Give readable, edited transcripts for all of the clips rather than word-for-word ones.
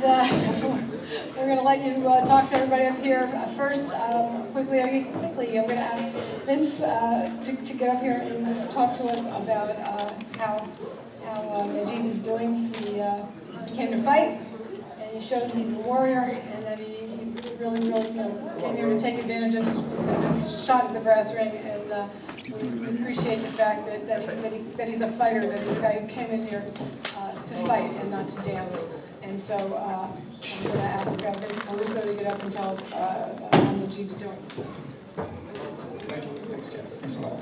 we're going to let you talk to everybody up here. First, quickly, I'm going to ask Vince to get up here and just talk to us about how Nadjib is doing. He came to fight, and he showed he's a warrior, and that he really came here to take advantage of his shot at the brass ring. And we appreciate the fact that he's a fighter, that he's a guy who came in here to fight and not to dance. And so I'm going to ask Vince Caruso to get up and tell us how Nadjib's doing. Thank you. Thanks, Kat. Thanks a lot.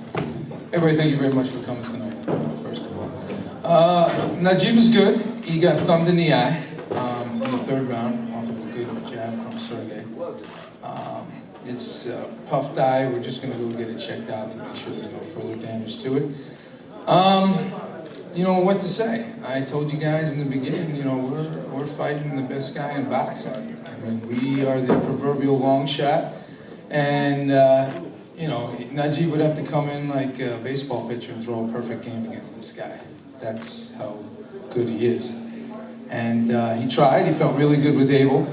Everybody, thank you very much for coming tonight, first of all. Nadjib is good. He got thumbed in the eye in the third round off of a good jab from Sergey. It's puffed eye. We're just going to go get it checked out to make sure there's no further damage to it. You know what to say. I told you guys in the beginning, you know, we're fighting the best guy in boxing. I mean, we are the proverbial long shot, and you know, Nadjib would have to come in like a baseball pitcher and throw a perfect game against this guy. That's how good he is. And he tried. He felt really good with Abel.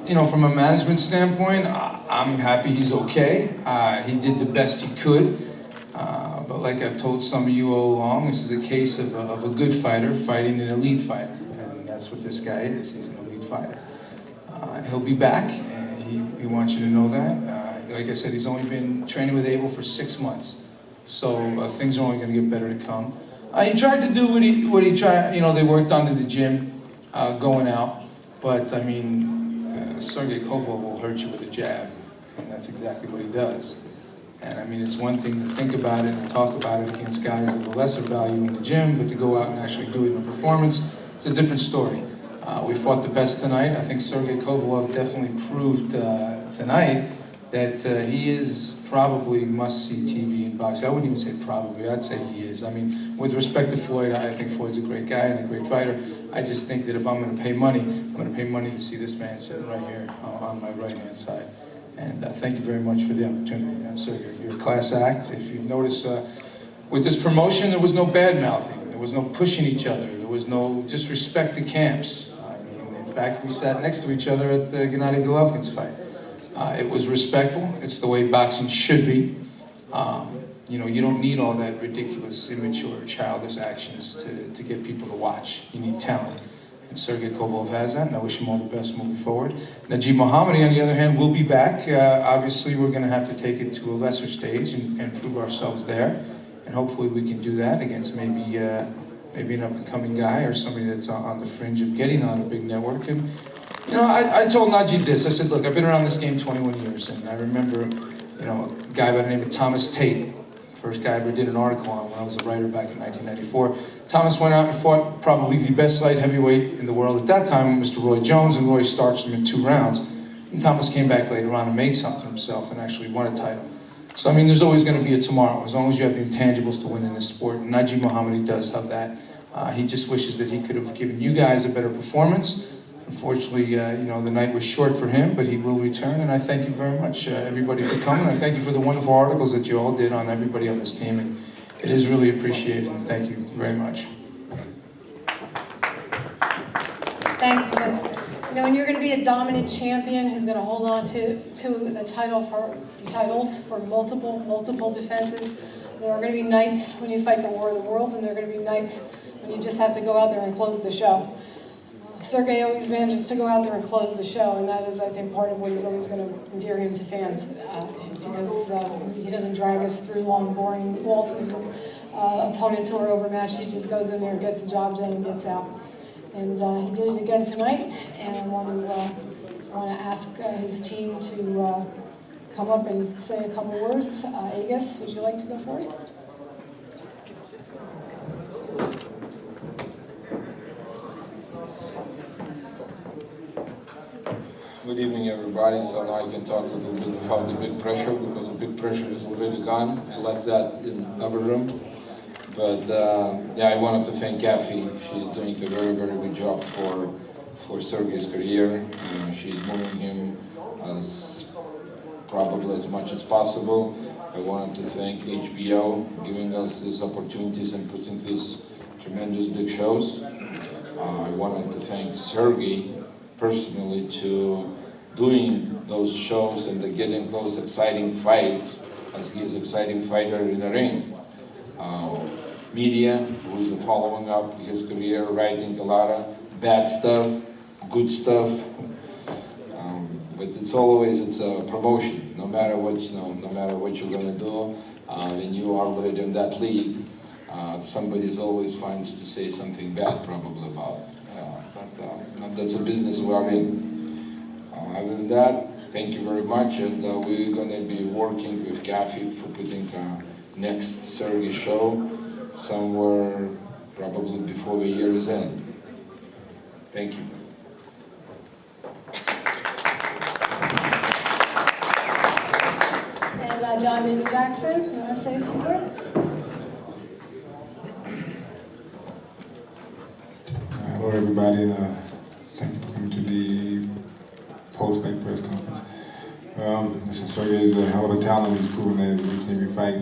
You know, from a management standpoint, I'm happy he's okay. He did the best he could. But like I've told some of you all along, this is a case of a good fighter fighting an elite fighter. And that's what this guy is. He's an elite fighter. He'll be back. And he wants you to know that. Like I said, he's only been training with Abel for 6 months. So things are only going to get better to come. He tried to do what he tried. You know, they worked on to the gym, going out. But, I mean, Sergye Kovalev will hurt you with a jab. And that's exactly what he does. And I mean, it's one thing to think about it and talk about it against guys of a lesser value in the gym, but to go out and actually do it in a performance, it's a different story. We fought the best tonight. I think Sergye Kovalev definitely proved tonight that he is probably must-see TV in boxing. I wouldn't even say probably, I'd say he is. I mean, with respect to Floyd, I think Floyd's a great guy and a great fighter. I just think that if I'm going to pay money, I'm going to pay money to see this man sitting right here on my right-hand side. And thank you very much for the opportunity, Sergey. You're a class act. If you notice, with this promotion, there was no bad-mouthing. There was no pushing each other. There was no disrespect to camps. I mean, in fact, we sat next to each other at the Gennady Golovkin's fight. It was respectful. It's the way boxing should be. You know, you don't need all that ridiculous, immature, childish actions to get people to watch. You need talent. And Sergye Kovalev has that, and I wish him all the best moving forward. Nadjib Mohammedi, on the other hand, will be back. Obviously, we're going to have to take it to a lesser stage and prove ourselves there. And hopefully we can do that against maybe an up-and-coming guy or somebody that's on the fringe of getting on a big network. And, you know, I told Nadjib this. I said, look, I've been around this game 21 years, and I remember, you know, a guy by the name of Thomas Tate, first guy I ever did an article on when I was a writer back in 1994. Thomas went out and fought probably the best light heavyweight in the world at that time, Mr. Roy Jones, and Roy starched him in 2 rounds. And Thomas came back later on and made something himself and actually won a title. So, I mean, there's always going to be a tomorrow, as long as you have the intangibles to win in this sport. And Nadjib Mohammedi does have that. He just wishes that he could have given you guys a better performance. Unfortunately, you know, the night was short for him, but he will return, and I thank you very much, everybody, for coming. I thank you for the wonderful articles that you all did on everybody on this team, and it is really appreciated, and thank you very much. Thank you, Vince. You know, and you're going to be a dominant champion who's going to hold on to the titles for multiple defenses. There are going to be nights when you fight the War of the Worlds, and there are going to be nights when you just have to go out there and close the show. Sergey always manages to go out there and close the show, and that is, I think, part of what is always going to endear him to fans, because he doesn't drag us through long, boring waltzes with opponents who are overmatched. He just goes in there, gets the job done, and gets out. And he did it again tonight, and I want to ask his team to come up and say a couple words. Agus, would you like to go first? Good evening, everybody. So now I can talk a little bit about the big pressure, because the big pressure is already gone. I left that in another room. But yeah, I wanted to thank Kathy. She's doing a very, very good job for Sergey's career. She's moving him probably as much as possible. I wanted to thank HBO giving us these opportunities and putting these tremendous big shows. I wanted to thank Sergey personally to doing those shows and getting those exciting fights, as he's an exciting fighter in the ring. Media, who's following up his career, writing a lot of bad stuff, good stuff. But it's a promotion. No matter what no matter what you're gonna do, when you are already in that league, somebody's always finds to say something bad probably about it. But that's a business we are in. Other than that, thank you very much, and we're gonna be working with Kathy for putting next Sergey show somewhere probably before the year is end. Thank you. And John David Jackson, you want to say a few words? Hello everybody, and thank you for coming to the post-fight press conference. Listen, Sergey is a hell of a talent. He's proven that each and every fight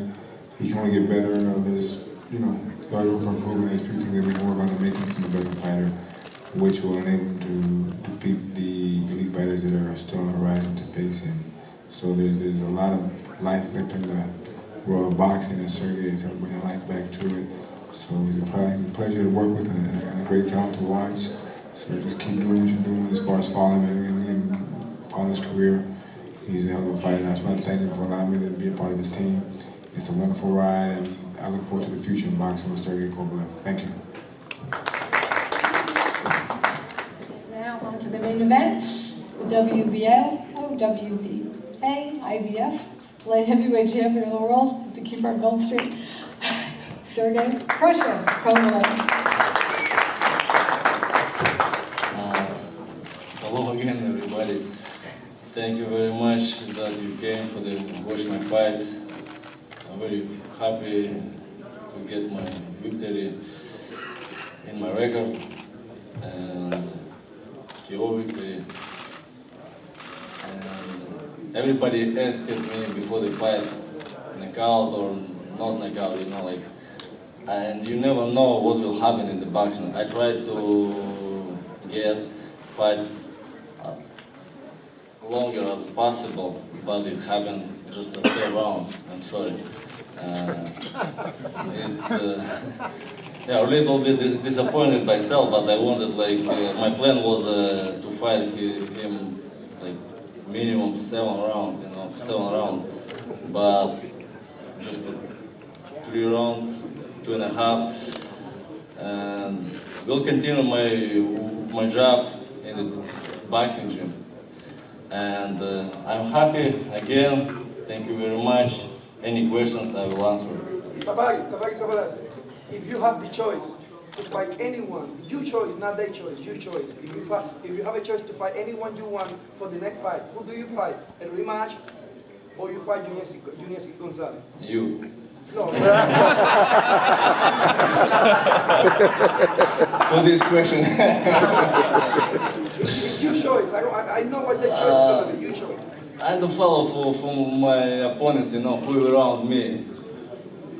he can only get better. There's room for improvement. There's a few things that we can work on to make him a better fighter, which will enable him to defeat the elite fighters that are still on the horizon to face him. So there's a lot of life left in the world of boxing, and Sergey is bringing life back to it. So he's a pleasure to work with and a great talent to watch. So just keep doing what you're doing as far as following him and on his career. He's a hell of a fighter, and I just want to thank him for allowing me to be a part of his team. It's a wonderful ride, and I look forward to the future in boxing with Sergye Kovalev. Thank you. Now on to the main event, the WBA, IBF, light heavyweight champion of the world, to keep our belt straight, Sergye Krusher Kovalev. Hello again, everybody. Thank you very much that you came for the watch my fight. I'm very happy to get my victory in my record and KO victory. And everybody asked me before the fight, knockout or not knockout, and you never know what will happen in the boxing. I tried to get fight longer as possible, but it happened just a third round. I'm sorry. It's a little bit disappointed myself, but I wanted my plan was to fight him minimum 7 rounds, but just 3 rounds, 2.5, and will continue my job in the boxing gym. And I'm happy again. Thank you very much. Any questions, I will answer. Kovalev, if you have the choice to fight anyone, your choice, not their choice, your choice. If you have a choice to fight anyone you want for the next fight, who do you fight? A rematch, or you fight Junior Gonzalez? You. No. For this question. It's your choice. I know what the choice is going to be. Your choice. I don't follow for my opponents, who is around me.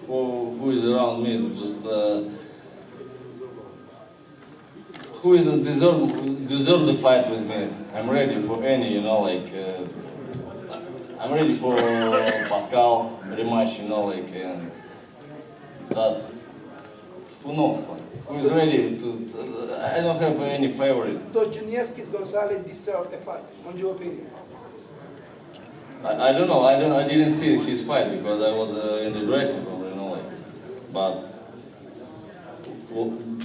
Who is around me, just who is deserve the fight with me. I'm ready for any, I'm ready for Pascal very much, and that, who knows, who is ready to, I don't have any favorite. Does Junior Gonzalez deserve a fight, in your opinion? I don't know, I didn't see his fight because I was in the dressing room, but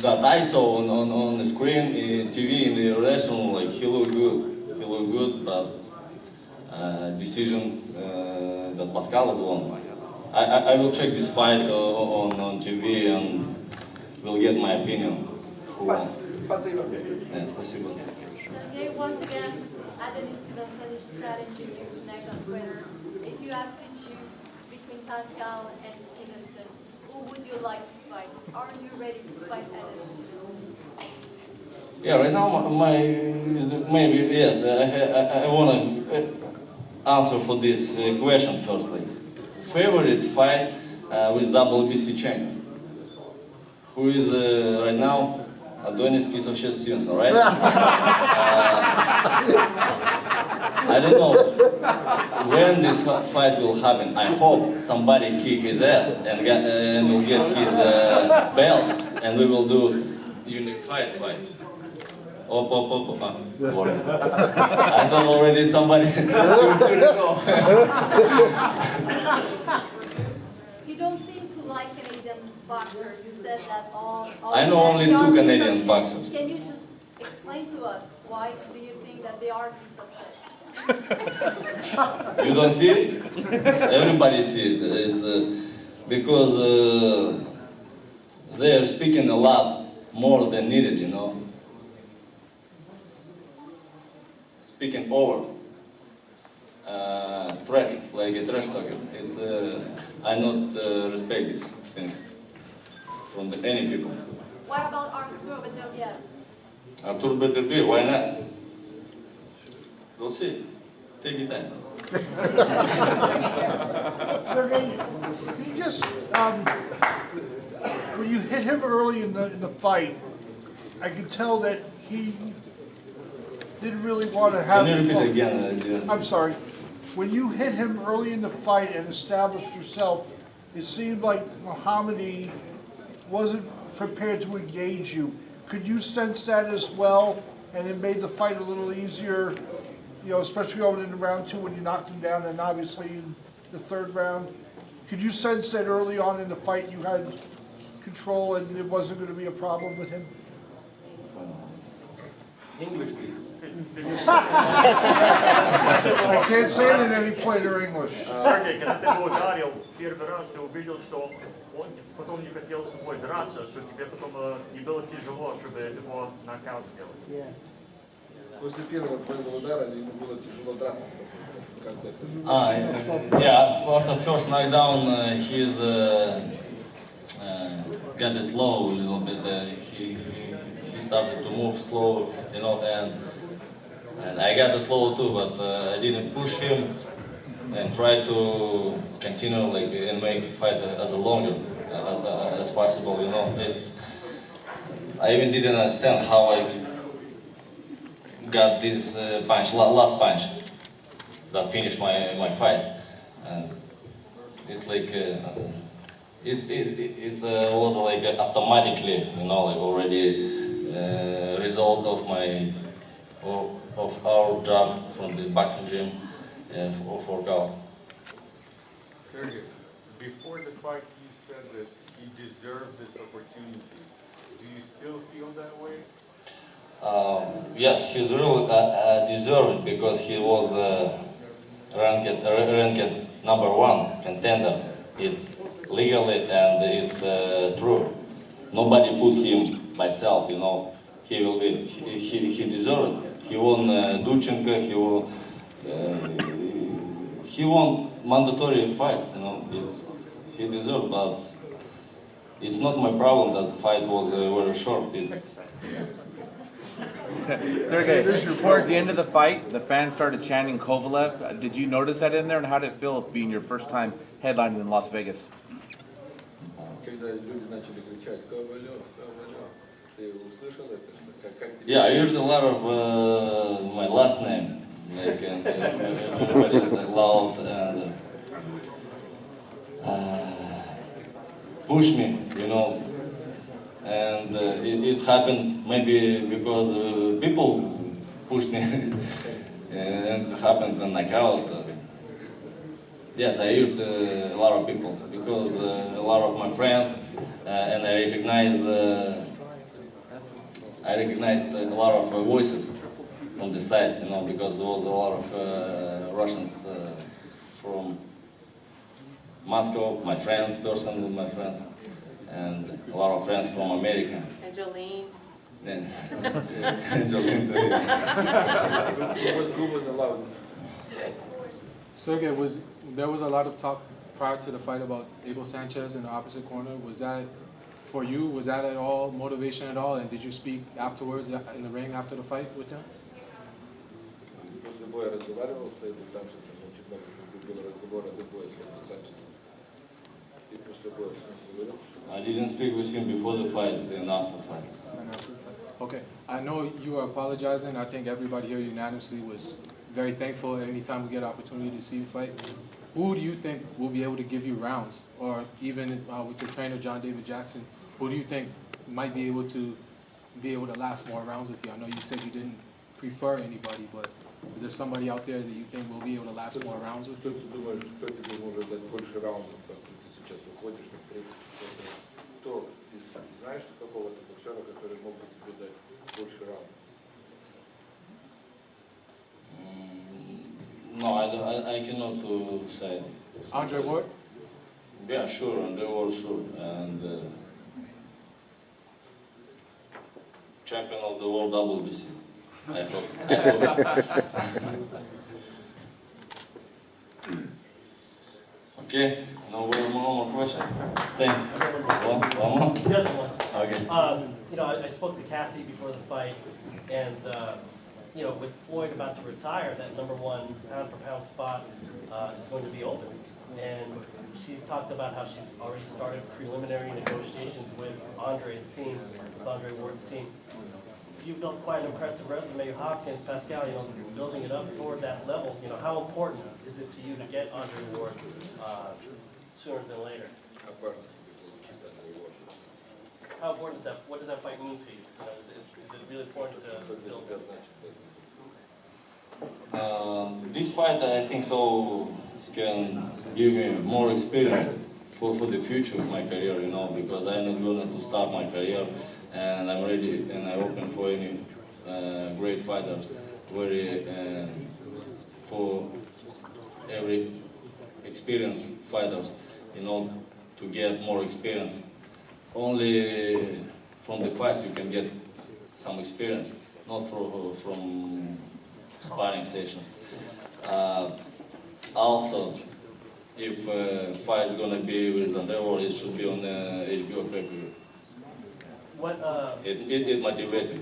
that I saw on the screen, in TV, in the restaurant, he looked good, but decision that Pascal is won. I will check this fight on TV and will get my opinion. Спасибо. Yeah, спасибо. Okay, once again, Adonis Stevenson is challenging you tonight on Twitter. If you have to choose between Pascal and Stevenson, who would you like to fight? Are you ready to fight Adonis? Yeah, right now maybe yes. I want to answer for this question firstly. Favorite fight with WBC champion, who is right now Adonis, piece of shit, Stevenson, right? I don't know when this fight will happen. I hope somebody kick his ass and will get his belt, and we will do unified fight. Op. Sorry. I thought already somebody tune it off. You don't seem to like Canadian boxers. You said that all I know only two Canadian boxers. Can you just explain to us why do you think that they are successful? You don't see it? Everybody see it. It's because they are speaking a lot more than needed, you know. Speaking over. Trash, like a trash talking. It's I not respect these things from any people. What about Arthur Beterbiev? Artur Beterbiev, why not? We'll see. Take your time. Sergey, you just, when you hit him early in the fight, I could tell that he didn't really want to have... Can you repeat again? Yes. I'm sorry. When you hit him early in the fight and established yourself, it seemed like Mohammedi wasn't prepared to engage you. Could you sense that as well, and it made the fight a little easier, you know, especially going into round 2 when you knocked him down, and obviously in the 3rd round? Could you sense that early on in the fight you had control and it wasn't going to be a problem with him? English, please. I can't say it in any plainer English. Sergey, когда ты его ударил первый раз, ты увидел, что он потом не хотел с тобой драться, что тебе потом не было тяжело, чтобы его нокаут сделать. После первого твоего удара ему было тяжело драться с тобой. Как ты это? Yeah, after first knockdown, he's got it slow a little bit. He started to move slow, you know, and I got it slow too, but I didn't push him and tried to continue like and make the fight as longer as possible, you know. I even didn't understand how I got this punch, last punch that finished my fight, and it's like it was like automatically, you know, like already result of our job from the boxing gym for girls. Sergey, before the fight, you said that he deserved this opportunity. Do you still feel that way? Yes, he's really deserved it because he was ranked number 1 contender. It's legally and it's true. Nobody put him myself, you know. He deserved it. He won Duchenko. He won mandatory fights, you know. He deserved, but it's not my problem that the fight was very short. Sergey, towards the end of the fight, the fans started chanting Kovalev. Did you notice that in there, and how did it feel being your first time headlining in Las Vegas? Когда люди начали кричать «Ковалев, Ковалев», ты услышал это? Yeah, I used a lot of my last name, like and everybody loud and push me, you know. And it happened maybe because people pushed me, and it happened when knockout. Yes, I used a lot of people because a lot of my friends, and I recognized a lot of voices from the sides, you know, because there was a lot of Russians from Moscow, my friends, personally my friends, and a lot of friends from America. And Jolene. And Jolene. Who was the loudest? Sergey, there was a lot of talk prior to the fight about Abel Sanchez in the opposite corner. Was that, for you, was that at all motivation at all? And did you speak afterwards in the ring after the fight with him? После боя разговаривал с Эйбом Санчесом, очень много было разговора до боя с Эйбом Санчесом. Ты после боя с ним говорил? I didn't speak with him before the fight and after the fight. And after the fight. Okay, I know you are apologizing. I think everybody here unanimously was very thankful anytime we get an opportunity to see you fight. Who do you think will be able to give you rounds? Or even with your trainer, John David Jackson, who do you think might be able to last more rounds with you? I know you said you didn't prefer anybody, but is there somebody out there that you think will be able to last more rounds with you? Кто ты думаешь, кто тебе может дать больше раундов, как ты сейчас выходишь на третий? Кто ты знаешь какого-то боксера, который мог бы тебе дать больше раундов? No, I cannot say. Andre Ward? Yeah, sure, Andre Ward, sure. And champion of the world WBC. I hope. Okay, no more question. Thank you. One more? Just one. Okay. You know, I spoke to Kathy before the fight, and you know, with Floyd about to retire, that #1 pound-for-pound spot is going to be open. And she's talked about how she's already started preliminary negotiations with Andre's team, with Andre Ward's team. You've built quite an impressive resume, Hopkins, Pascal, you know, building it up toward that level. You know, how important is it to you to get Andre Ward sooner than later? How important is that? What does that fight mean to you? You know, is it really important to build? This fight, I think so, can give me more experience for the future of my career, you know, because I'm not going to start my career, and I'm ready and I'm open for any great fighters, for every experienced fighters, you know, to get more experience. Only from the fights you can get some experience, not from sparring sessions. Also, if fight is gonna be with Andre Ward, it should be on the HBO pay-per-view. What? It motivates me.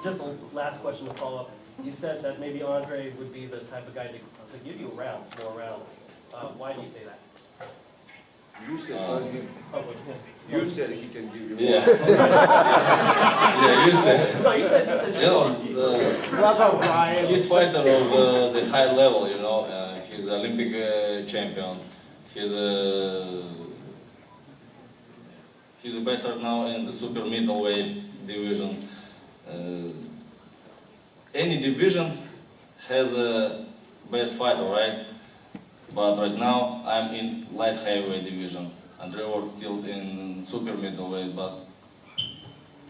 Just a last question to follow up. You said that maybe Andre would be the type of guy to give you rounds, more rounds. Why do you say that? You said, you said he can give you more. Yeah. Yeah, you said. No, you said. You know, he's fighter of the high level, you know. He's Olympic champion. He's the best right now in the super middleweight division. Any division has a best fighter, right? But right now I'm in light heavyweight division. Andre Ward's still in super middleweight, but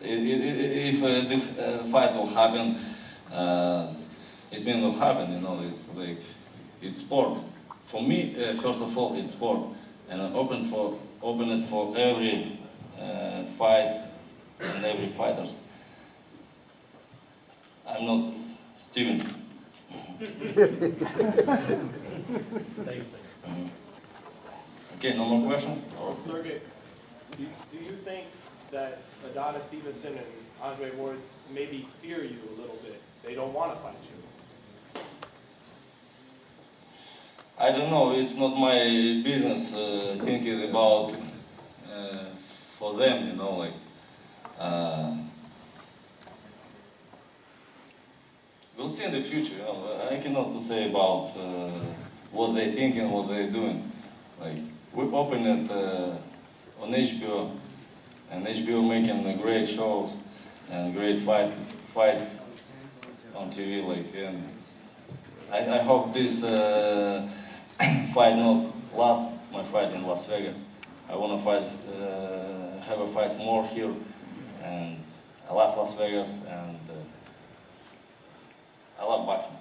if this fight will happen, it will happen, you know. It's like, it's sport. For me, first of all, it's sport, and I open it for every fight and every fighters. I'm not Stevenson. Okay, no more question? Sergey, do you think that Adonis, Stevenson, and Andre Ward maybe fear you a little bit? They don't want to fight you? I don't know. It's not my business thinking about for them, you know, like. We'll see in the future, you know. I cannot to say about what they think and what they're doing. Like, we open it on HBO, and HBO making great shows and great fights on TV. Like, and I hope this fight not last my fight in Las Vegas. I want to fight, have a fight more here, and I love Las Vegas, and I love boxing.